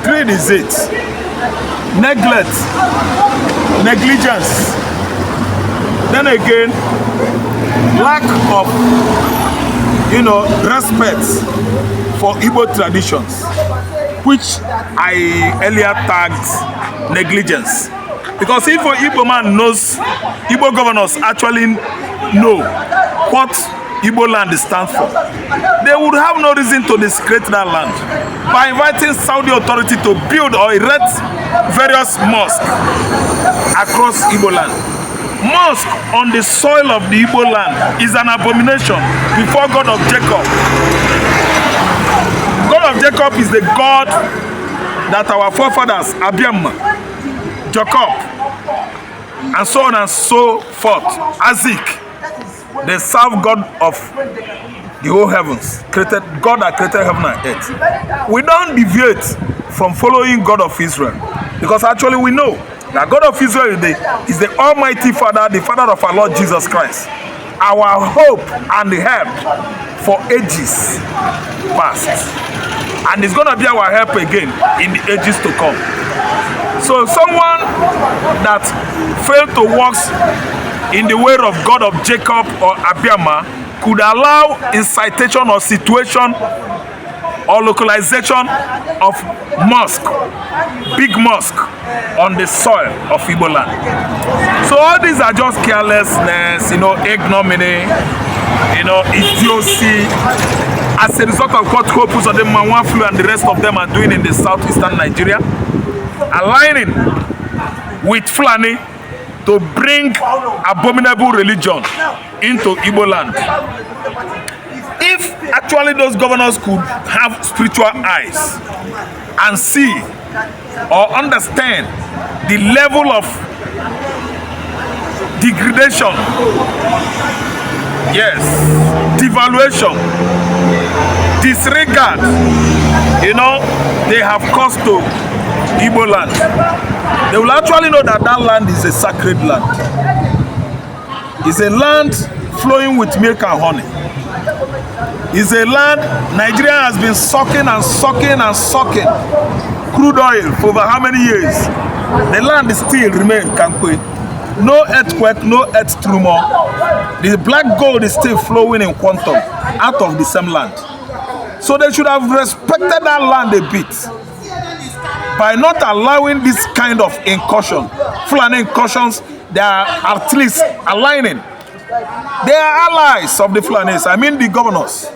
Greed is it. Neglect. Negligence. Then again, lack of, respect for Igbo traditions, which I earlier tagged negligence. Because if an Igbo man knows, Igbo governors actually know what Igbo land stands for, they would have no reason to desecrate that land by inviting Saudi authority to build or erect various mosques across Igbo land. Mosque on the soil of the Igbo land is an abomination before God of Jacob. God of Jacob is the God that our forefathers, Abiam, Jacob, and so on and so forth, Isaac, they serve God of the whole heavens, God that created heaven and earth. We don't deviate from following God of Israel, because actually we know that God of Israel is the Almighty Father, the Father of our Lord Jesus Christ, our hope and the help for ages past, and it's going to be our help again in the ages to come. So someone that failed to walk in the way of God of Jacob or Abiama could allow incitation or situation or localization of mosque, big mosque on the soil of Igbo land. So all these are just carelessness, ignominy, idiocy, as a result of what Hopus of them, Manwaflu and the rest of them are doing in the southeastern Nigeria, aligning with Fulani to bring abominable religion into Igbo land. If actually those governors could have spiritual eyes and see or understand the level of degradation, yes, devaluation, disregard, they have caused to Igbo land, they will actually know that that land is a sacred land. It's a land flowing with milk and honey. It's a land Nigeria has been sucking and sucking and sucking crude oil for over how many years? The land still remains Kankwe. No earthquake, no earth tremor. The black gold is still flowing in quantum out of the same land. So they should have respected that land a bit by not allowing this kind of incursion. Fulani incursions, they are at least aligning. They are allies of the Fulanis, I mean the governors,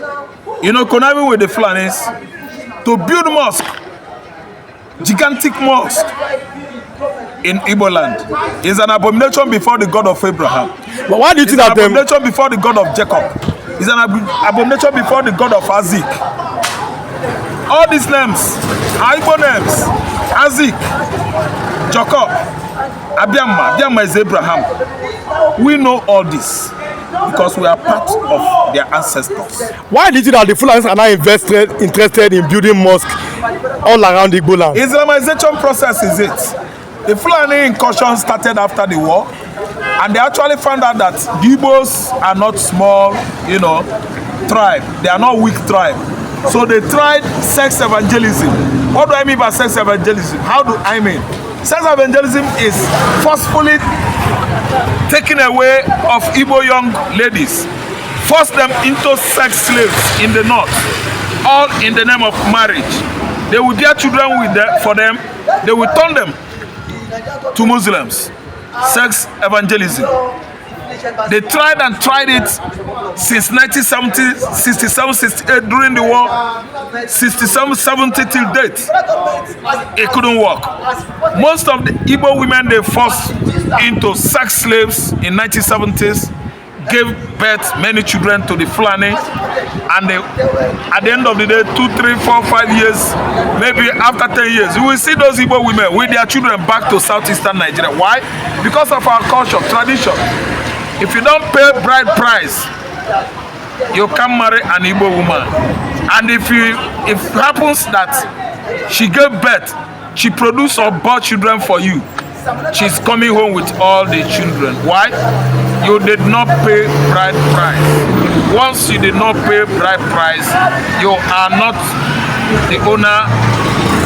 conniving with the Fulanis to build mosque, gigantic mosque in Igbo land. Is an abomination before the God of Abraham. But why do you think that an abomination before the God of Jacob? Is an abomination before the God of Isaac. All these names are Igbo names. Isaac, Jacob, Abiama is Abraham. We know all this because we are part of their ancestors. Why did you think that the Fulanis are now interested in building mosques all around the Igbo land? Islamization process is it. The Fulani incursion started after the war, and they actually found out that the Igbos are not small, tribe. They are not weak tribe. So they tried sex evangelism. What do I mean by sex evangelism? How do I mean? Sex evangelism is forcefully taking away of Igbo young ladies, force them into sex slaves in the north, all in the name of marriage. They will bear children for them, they will turn them to Muslims. Sex evangelism. They tried it since 1970, 67, 68 during the war, 67, 70 till date. It couldn't work. Most of the Igbo women they forced into sex slaves in 1970s gave birth many children to the Fulani, and they, at the end of the day, 2, 3, 4, 5 years, maybe after 10 years, you will see those Igbo women with their children back to southeastern Nigeria. Why? Because of our culture, tradition. If you don't pay bride price, you can't marry an Igbo woman. And if it happens that she gave birth, she produced or bought children for you, she's coming home with all the children. Why? You did not pay bride price. Once you did not pay bride price, you are not the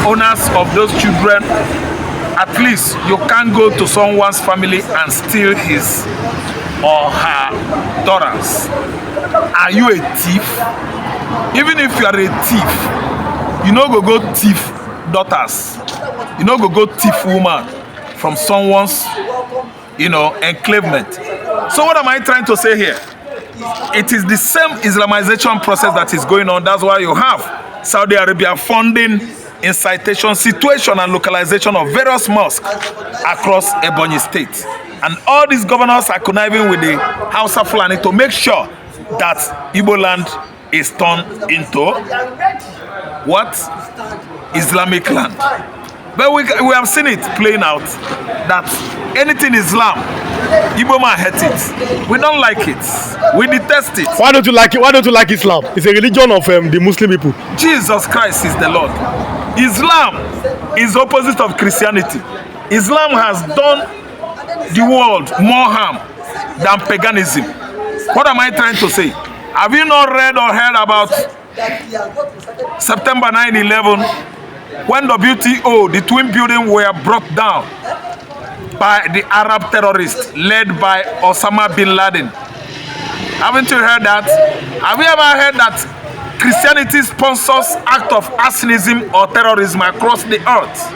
owners of those children, at least you can't go to someone's family and steal his or her daughters. Are you a thief? Even if you are a thief, you know go thief daughters. You know go thief woman from someone's, enclavement. So what am I trying to say here? It is the same Islamization process that is going on. That's why you have Saudi Arabia funding incitation, situation and localization of various mosques across Ebonyi State. And all these governors are conniving with the Hausa Fulani to make sure that Igbo land is turned into what? Islamic land. But we have seen it playing out that anything Islam, Igbo man hate it. We don't like it. We detest it. Why don't you like it? Why don't you like Islam? It's a religion of the Muslim people. Jesus Christ is the Lord. Islam is the opposite of Christianity. Islam has done the world more harm than paganism. What am I trying to say? Have you not read or heard about September 9/11 when WTO, the twin building, were brought down by the Arab terrorists led by Osama bin Laden? Haven't you heard that? Have you ever heard that Christianity sponsors act of arsonism or terrorism across the earth?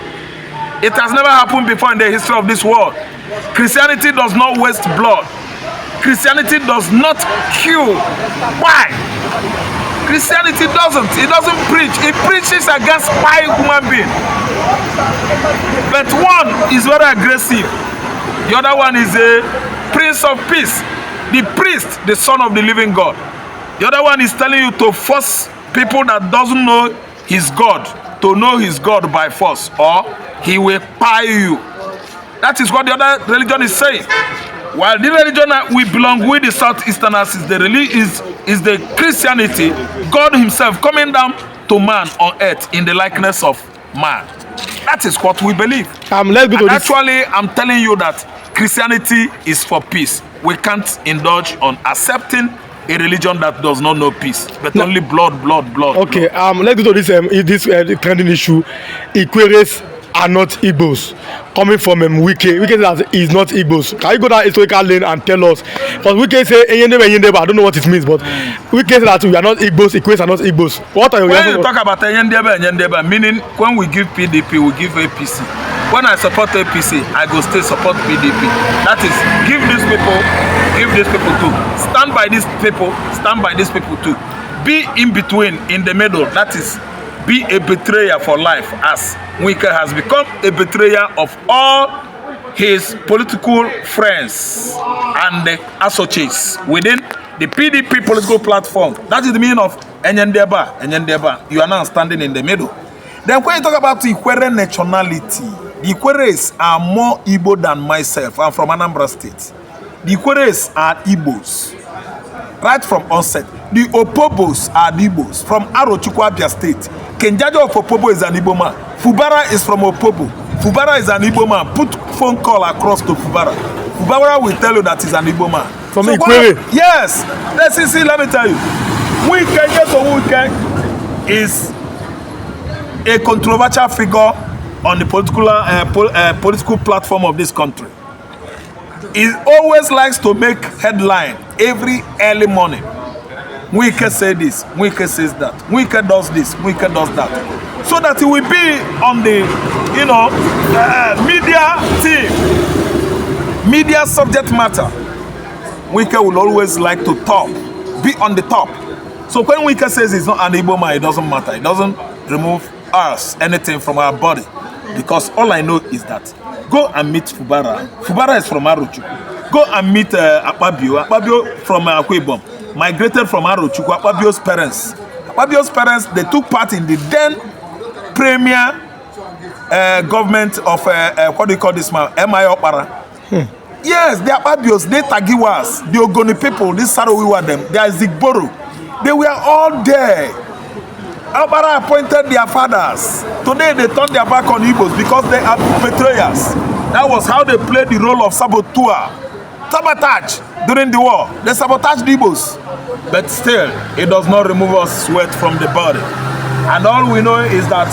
It has never happened before in the history of this world. Christianity does not waste blood. Christianity does not kill. Why? Christianity doesn't. It doesn't preach. It preaches against spy human being. But one is very aggressive. The other one is a prince of peace. The priest, the son of the living God. The other one is telling you to force people that doesn't know his God to know his God by force, or he will pie you. That is what the other religion is saying. While the religion that we belong with, the Southeasterners, is the Christianity, God himself coming down to man on earth in the likeness of man. That is what we believe. Let's go to actually, I'm telling you that Christianity is for peace. We can't indulge on accepting a religion that does not know peace, but only blood. Okay, let's go to this trending issue. Ikweres are not Igbos. Coming from Wike. Wike says that is not Igbos. Can you go down historical lane and tell us? Because Wike say Enyendeba, I don't know what it means, but Wike says that we are not Igbos, Ikweres are not Igbos. What are your When you talk about Enyendeba, meaning when we give PDP, we give APC. When I support APC, I go still support PDP. That is, give these people too. Stand by these people too. Be in between, in the middle. That is, be a betrayer for life, as Wike has become a betrayer of all his political friends and associates within the PDP political platform. That is the meaning of Enyendeba. You are now standing in the middle. Then when you talk about the Ikwere nationality, the Ikweres are more Igbo than myself. I'm from Anambra State. The Ikweres are Igbos. Right from onset. The Opobos are the Igbos. From Arochukwu, Abia State. Kenjaja of Opobo is an Igbo man. Fubara is from Opobo. Fubara is an Igbo man. Put phone call across to Fubara. Fubara will tell you that he's an Igbo man. From Ikwere? Yes. Let me tell you. Wike is a controversial figure on the political platform of this country. He always likes to make headline every early morning. Wike say this, Wike says that, Wike does this, Wike does that. So that he will be on the, media team, media subject matter. Wike will always like to top, be on the top. So when Wike says he's not an Igbo man, it doesn't matter. It doesn't remove us, anything from our body. Because all I know is that go and meet Fubara. Fubara is from Arochukwu. Go and meet Akpabio. Akpabio from Akwebom. Migrated from Arochukwu. Akpabio's parents. Akpabio's parents, they took part in the then premier government of, what do you call this man? M.I. Opara. Yes, the Akpabios, the Tagiwas, the Ogoni people, this Sarowiwa them, they are Zigboro. They were all there. Opara appointed their fathers. Today they turned their back on Igbos because they are betrayers. That was how they played the role of saboteur. Sabotage during the war. They sabotaged the Igbos. But still, it does not remove us sweat from the body. And all we know is that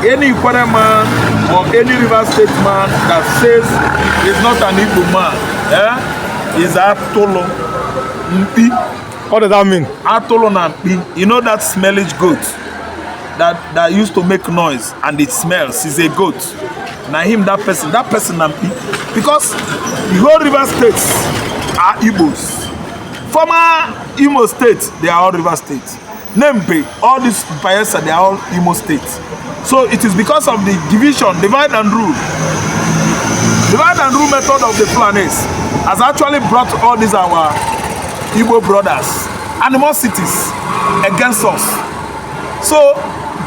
any Ikwere man or any River State man that says he's not an Igbo man, is Atolo Mpi. What does that mean? Atolo Mpi. You know that smellage goat that used to make noise and it smells is a goat. Now that person Mpi. Because the whole River States are Igbos. Former Imo State, they are all River States. Nembe, all these Bayelsa, they are all Imo States. So it is because of the division, divide and rule. Divide and rule method of the Fulanis has actually brought all these our Igbo brothers, animosities against us. So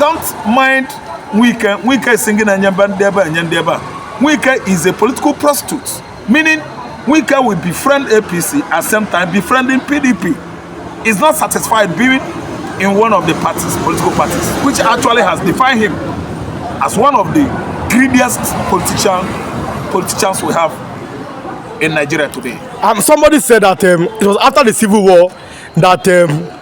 don't mind Wike singing and Nyandeba. Wike is a political prostitute, meaning Wike will befriend APC at the same time befriending PDP. Is not satisfied being in one of the parties, political parties, which actually has defined him as one of the greediest politicians we have in Nigeria today. Somebody said that it was after the Civil War that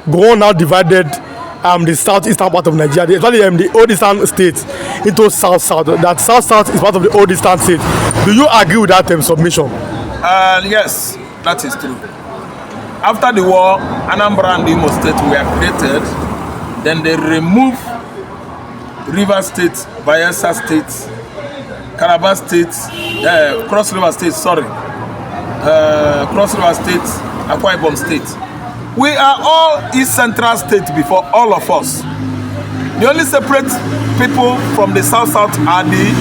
Gowon now divided the southeastern part of Nigeria, especially the old eastern states, into south-south. That south-south is part of the old eastern states. Do you agree with that submission? Yes, that is true. After the war, Anambra and Imo State were created. Then they removed River State, Bayelsa State, Calabar State, Cross River State, Cross River State, Akwa Ibom State. We are all East Central State before, all of us. The only separate people from the South-South are the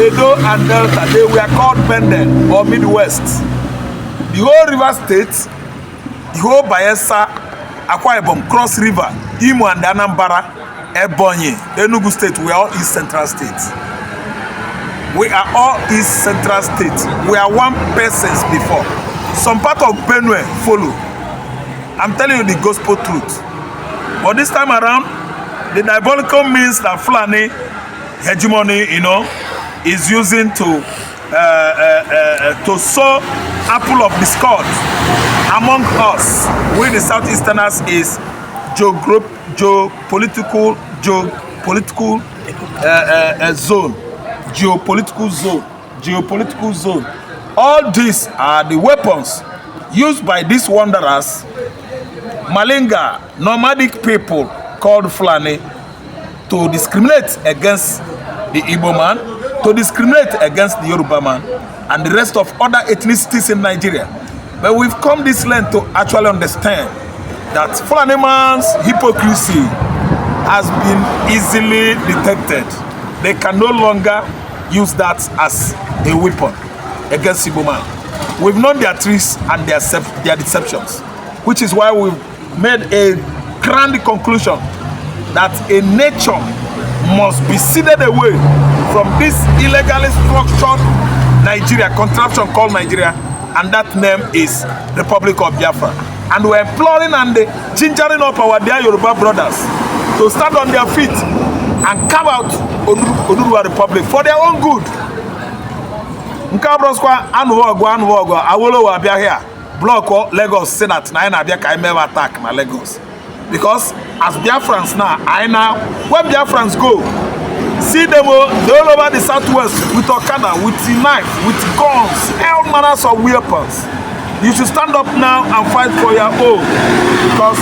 Edo and Delta. They were called Benden or Midwest. The whole River State, the whole Bayelsa, Akwa Ibom, Cross River, Imo and Anambra, Ebonyi, Enugu State, we are all East Central States. We are all East Central States. We are one persons before. Some part of Benue follow. I'm telling you the gospel truth. But this time around, the diabolical means that Fulani hegemony, is using to sow apple of discord among us, we the Southeasterners, is geopolitical zone. All these are the weapons used by these wanderers, Malinga, nomadic people called Fulani, to discriminate against the Igbo man, to discriminate against the Yoruba man, and the rest of other ethnicities in Nigeria. But we've come this length to actually understand that Fulani man's hypocrisy has been easily detected. They can no longer use that as a weapon against Igbo man. We've known their tricks and their deceptions, which is why we've made a grand conclusion that a nation must be seeded away from this illegally structured Nigeria, contraption called Nigeria, and that name is Republic of Biafra. And we're imploring and gingering up our dear Yoruba brothers to stand on their feet and carve out Oduduwa Republic for their own good. Nkabroskwa Anuwogo, Awolowo abia here, block Lagos Senate, na abia ka ime attack na Lagos. Because as Biafrans now, when Biafrans go, see them all over the southwest with Okada, with knife, with guns, all manners of weapons. You should stand up now and fight for your own. Because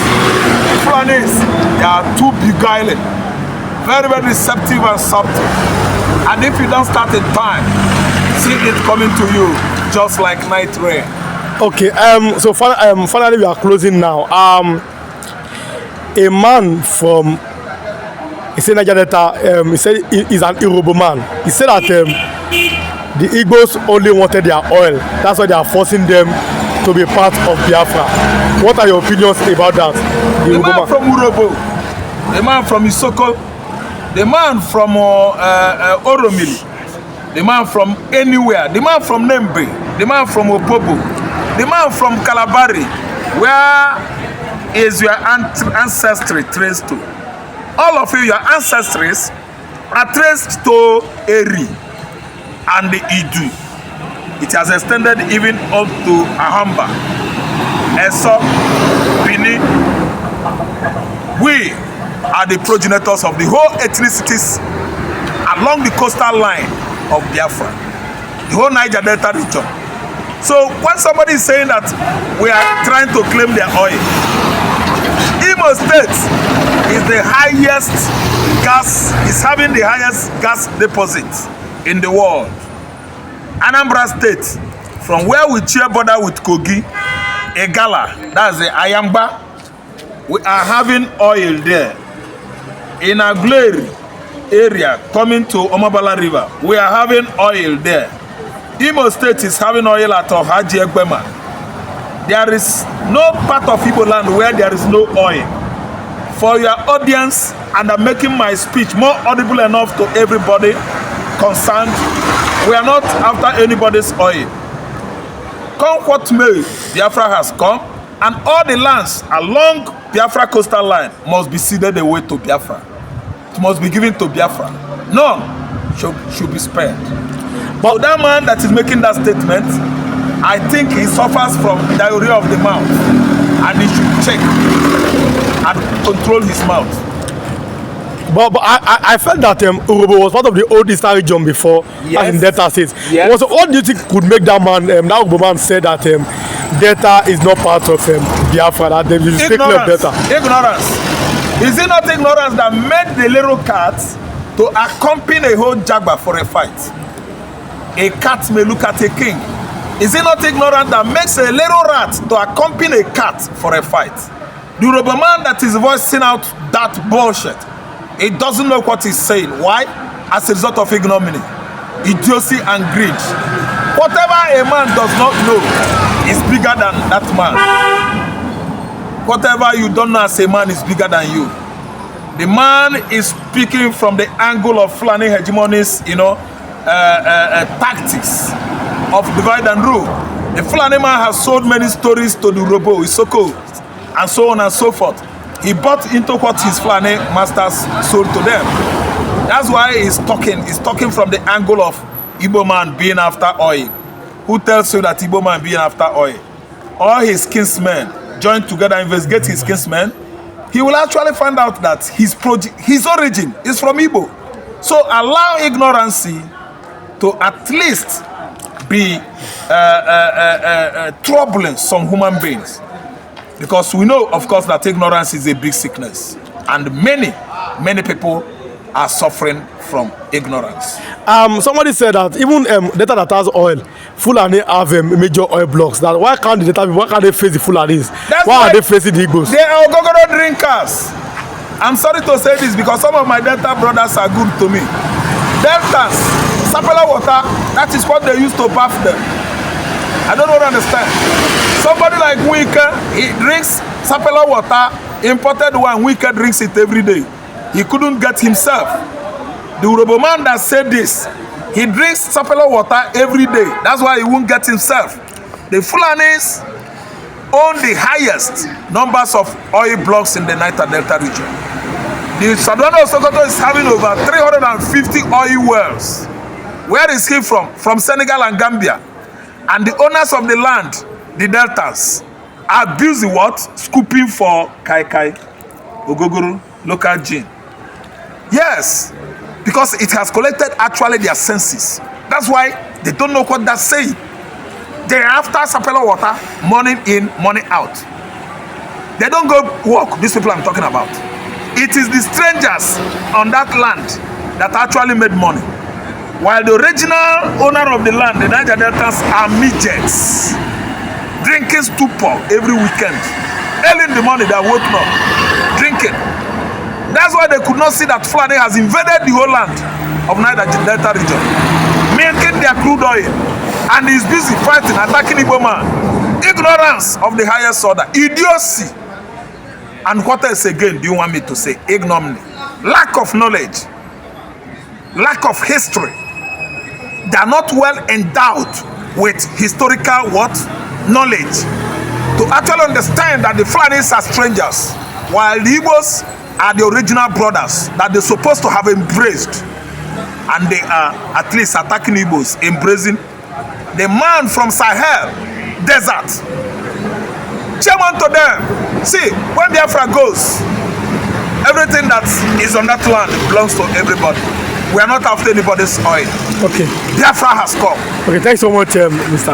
Fulanis, they are too beguiling, very, very deceptive and subtle. And if you don't start in time, see it coming to you just like night rain. Okay, so finally we are closing now. A man from Niger Delta, he said he's an Yoruba man. He said that the Igbos only wanted their oil. That's why they are forcing them to be part of Biafra. What are your opinions about that? The man from Urobo, the man from Isoko, the man from Oromili, the man from anywhere, the man from Nembe, the man from Opobo, the man from Kalabari, where is your ancestry traced to? All of you, your ancestries are traced to Eri and the Idu. It has extended even up to Ahamba, Eso, Bini. We, are the progenitors of the whole ethnicities along the coastal line of Biafra, the whole Niger Delta region. So when somebody is saying that we are trying to claim their oil, Imo State is the highest gas, is having the highest gas deposits in the world. Anambra State, from where we share border with Kogi, Egala, that's the Ayamba, we are having oil there. In Aguleri area, coming to Omabala River, we are having oil there. Imo State is having oil at Ohaji Egbema. There is no part of Igbo land where there is no oil. For your audience, and I'm making my speech more audible enough to everybody concerned, we are not after anybody's oil. Come what may, Biafra has come, and all the lands along Biafra coastal line must be ceded away to Biafra. It must be given to Biafra. None should be spared. But that man that is making that statement, I think he suffers from diarrhea of the mouth, and he should check and control his mouth. But I felt that Urobo was part of the old Eastern region before, as in Delta State. Yes. So what do you think could make that man, that Urobo man said that Delta is not part of Biafra, that they will speak of Delta? Ignorance. Is it not ignorance that made the little cat to accompany a whole jaguar for a fight? A cat may look at a king. Is it not ignorant that makes a little rat to accompany a cat for a fight? The Urobo man that is voicing out that bullshit, he doesn't know what he's saying. Why? As a result of ignominy, idiocy, and greed. Whatever a man does not know is bigger than that man. Whatever you don't know as a man is bigger than you. The man is speaking from the angle of Fulani hegemony's, tactics of divide and rule. The Fulani man has sold many stories to the Urobo, Isoko, and so on and so forth. He bought into what his Fulani masters sold to them. That's why he's talking from the angle of Igbo man being after oil. Who tells you that Igbo man being after oil? All his kinsmen join together, investigate his kinsmen. He will actually find out that his origin is from Igbo. So allow ignorancy to at least be troubling some human beings. Because we know, of course, that ignorance is a big sickness. And many people are suffering from ignorance. Somebody said that even Delta that has oil, Fulani have major oil blocks. That why can't the Delta people, why can't they face the Fulanis? Why are they facing the Igbos? They are Ogogoro drinkers. I'm sorry to say this because some of my Delta brothers are good to me. Deltas, sapala water, that is what they use to bath them. I don't understand. Somebody like Wike, he drinks sapala water, imported one, Wike drinks it every day. He couldn't get himself. The Urobo man that said this, he drinks sapala water every day. That's why he won't get himself. The Fulanis own the highest numbers of oil blocks in the Niger Delta region. The Sadwana of Sokoto is having over 350 oil wells. Where is he from? From Senegal and Gambia. And the owners of the land, the Deltas, are busy what? Scooping for Kai, Ogogoro, local gin. Yes, because it has collected actually their senses. That's why they don't know what that's saying. They are after sapelo water, morning in, morning out. They don't go walk, these people I'm talking about. It is the strangers on that land that actually made money. While the original owner of the land, the Niger Deltas, are midgets, drinking stupor every weekend. Early in the morning, they are woken up, drinking. That's why they could not see that Fulani has invaded the whole land of Niger Delta region, making their crude oil, and is busy fighting, attacking Igbo man. Ignorance of the highest order, idiocy. And what else again do you want me to say? Ignominy, lack of knowledge, lack of history. They are not well endowed with historical knowledge to actually understand that the Fulanis are strangers, while the Igbos are the original brothers that they're supposed to have embraced, and they are at least attacking Igbos, embracing the man from Sahel desert. Chairman to them. See, when Biafra goes, Everything that is on that land belongs to everybody. We are not after anybody's oil. Okay. Biafra has come. Okay, thanks so much, Mr.